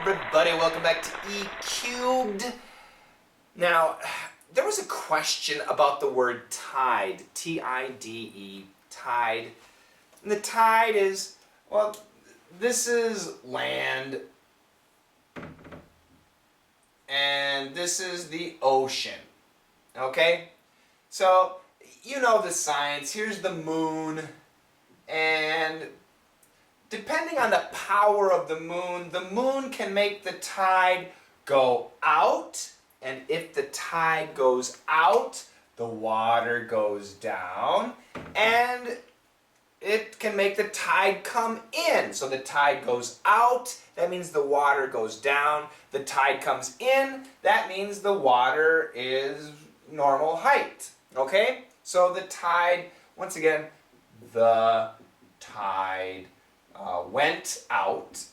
everybody, welcome back to E Cubed. Now, there was a question about the word tide, T-I-D-E, tide. And the tide is, well, this is land, and this is the ocean, okay? So, you know the science, here's the moon, and depending on the power of the moon can make the tide go out, and if the tide goes out, the water goes down, and it can make the tide come in. So the tide goes out, that means the water goes down. The tide comes in, that means the water is normal height. Okay? So the tide, once again, the tide went out.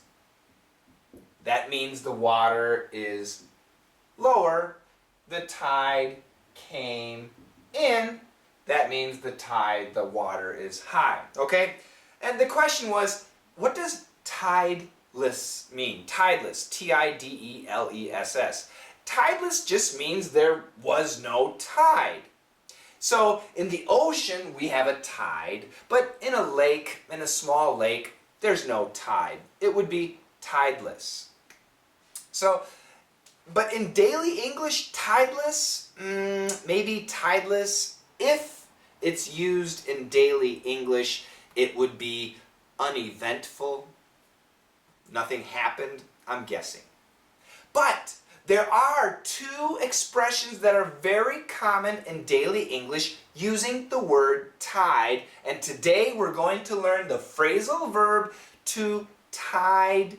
That means the water is lower. The tide came in. That means the water is high. Okay? And the question was, what does tideless mean? Tideless, T-I-D-E-L-E-S-S. Tideless just means there was no tide. So in the ocean we have a tide, but in a lake, in a small lake, there's no tide. It would be tideless. So, but in daily English, tideless, maybe tideless, if it's used in daily English, it would be uneventful. Nothing happened, I'm guessing. But there are two expressions that are very common in daily English using the word tide, and today we're going to learn the phrasal verb to tide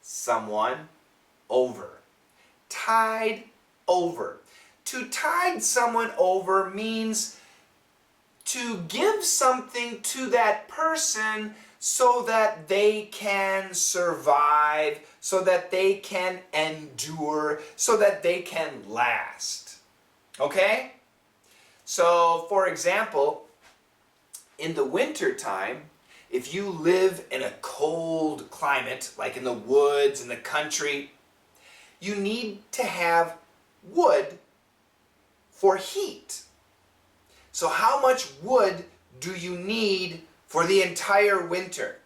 someone over. Tide over. To tide someone over means to give something to that person so that they can survive, so that they can endure, so that they can last. Okay? So, for example, in the winter time, if you live in a cold climate, like in the woods, in the country, you need to have wood for heat. So how much wood do you need for the entire winter?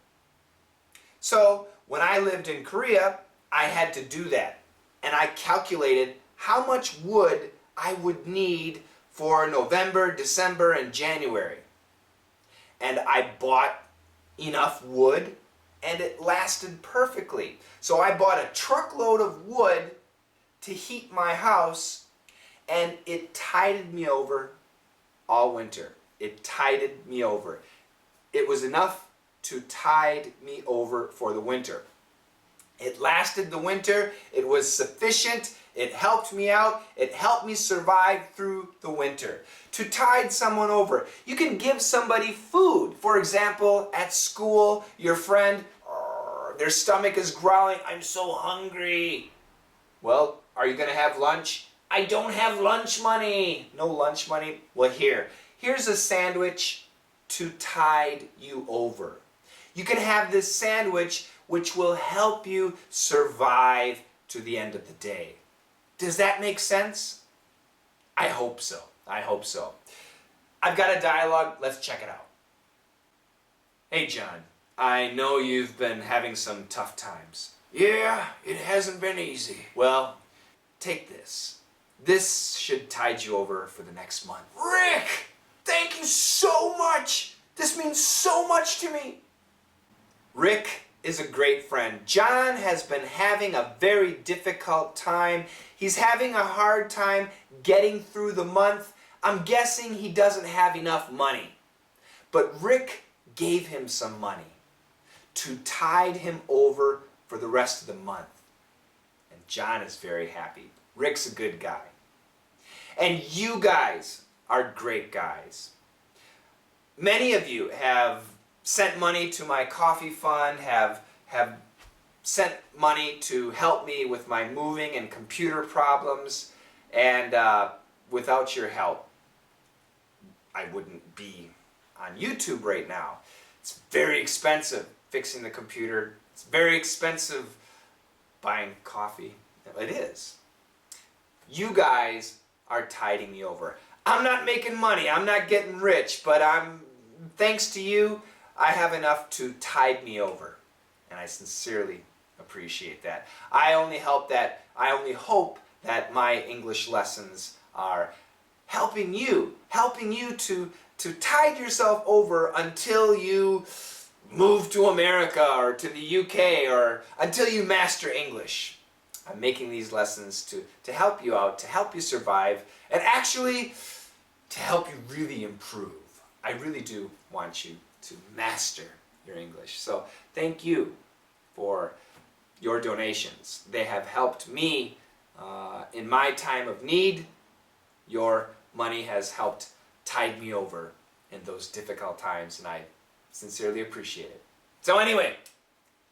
So when I lived in Korea, I had to do that. And I calculated how much wood I would need for November, December, and January. And I bought enough wood, and it lasted perfectly. So I bought a truckload of wood to heat my house, and it tided me over all winter. It tided me over. It was enough to tide me over for the winter. It lasted the winter. It was sufficient. It helped me out. It helped me survive through the winter. To tide someone over. You can give somebody food. For example, at school, your friend, their stomach is growling, I'm so hungry. Well, are you going to have lunch? I don't have lunch money. No lunch money? Well, here's a sandwich to tide you over. You can have this sandwich which will help you survive to the end of the day. Does that make sense? I hope so. I hope so. I've got a dialogue. Let's check it out. Hey, John. I know you've been having some tough times. Yeah, it hasn't been easy. Well, take this. This should tide you over for the next month. Rick! Thank you so much! This means so much to me! Rick is a great friend. John has been having a very difficult time. He's having a hard time getting through the month. I'm guessing he doesn't have enough money. But Rick gave him some money to tide him over for the rest of the month. And John is very happy. Rick's a good guy. And you guys are great guys. Many of you have sent money to my coffee fund, have sent money to help me with my moving and computer problems, and without your help, I wouldn't be on YouTube right now. It's very expensive fixing the computer. It's very expensive buying coffee. It is. You guys are tiding me over. I'm not making money, I'm not getting rich, but thanks to you, I have enough to tide me over. And I sincerely appreciate that. I only hope that my English lessons are helping you to tide yourself over until you move to America or to the UK or until you master English. I'm making these lessons to help you out, to help you survive, and actually to help you really improve. I really do want you to master your English. So thank you for your donations. They have helped me in my time of need. Your money has helped tide me over in those difficult times, and I sincerely appreciate it. So anyway,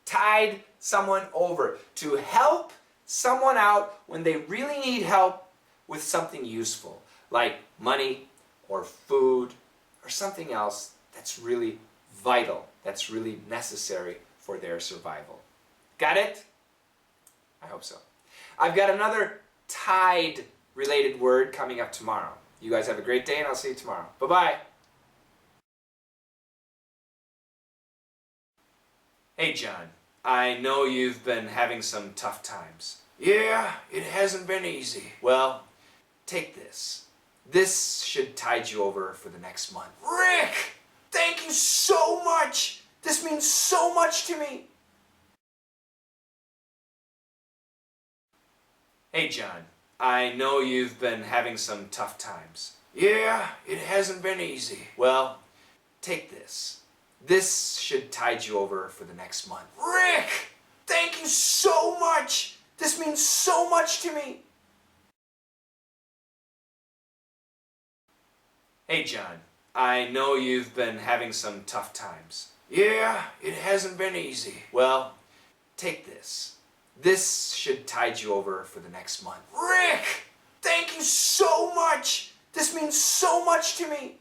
tide someone over, to help someone out when they really need help with something useful, like money or food or something else that's really vital, that's really necessary for their survival. Got it? I hope so. I've got another tide related word coming up tomorrow. You guys have a great day, and I'll see you tomorrow. Bye-bye. Hey John, I know you've been having some tough times. Yeah, it hasn't been easy. Well, take this. This should tide you over for the next month. Rick! Thank you so much! This means so much to me! Hey John, I know you've been having some tough times. Yeah, it hasn't been easy. Well, take this. This should tide you over for the next month. Rick! Thank you so much! This means so much to me! Hey John, I know you've been having some tough times. Yeah, it hasn't been easy. Well, take this. This should tide you over for the next month. Rick! Thank you so much! This means so much to me!